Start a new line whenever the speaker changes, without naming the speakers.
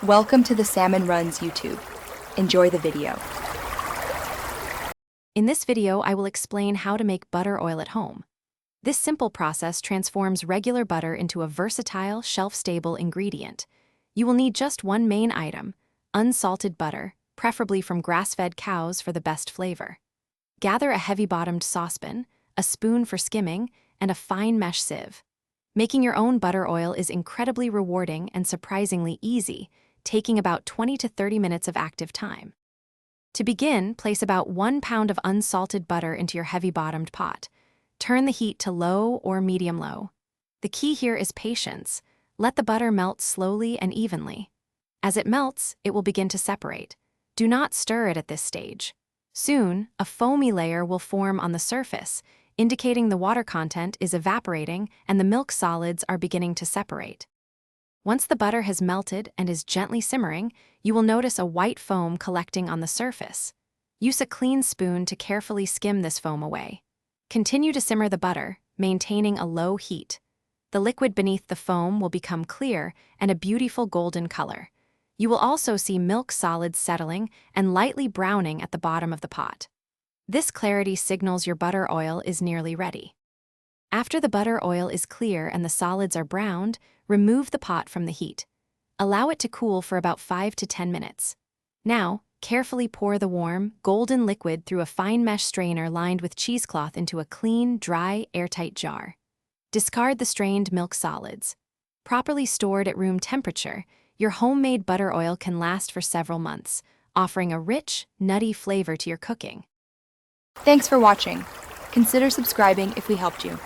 Welcome to the Salmon Runs YouTube. Enjoy the video.
In this video, I will explain how to make butter oil at home. This simple process transforms regular butter into a versatile, shelf-stable ingredient. You will need just one main item: unsalted butter, preferably from grass-fed cows for the best flavor. Gather a heavy-bottomed saucepan, a spoon for skimming, and a fine mesh sieve. Making your own butter oil is incredibly rewarding and surprisingly easy, taking about 20 to 30 minutes of active time. To begin, place about 1 pound of unsalted butter into your heavy-bottomed pot. Turn the heat to low or medium-low. The key here is patience. Let the butter melt slowly and evenly. As it melts, it will begin to separate. Do not stir it at this stage. Soon, a foamy layer will form on the surface, indicating the water content is evaporating and the milk solids are beginning to separate. Once the butter has melted and is gently simmering, you will notice a white foam collecting on the surface. Use a clean spoon to carefully skim this foam away. Continue to simmer the butter, maintaining a low heat. The liquid beneath the foam will become clear and a beautiful golden color. You will also see milk solids settling and lightly browning at the bottom of the pot. This clarity signals your butter oil is nearly ready. After the butter oil is clear and the solids are browned, remove the pot from the heat. Allow it to cool for about 5 to 10 minutes. Now, carefully pour the warm, golden liquid through a fine mesh strainer lined with cheesecloth into a clean, dry, airtight jar. Discard the strained milk solids. Properly stored at room temperature, your homemade butter oil can last for several months, offering a rich, nutty flavor to your cooking.
Thanks for watching. Consider subscribing if we helped you.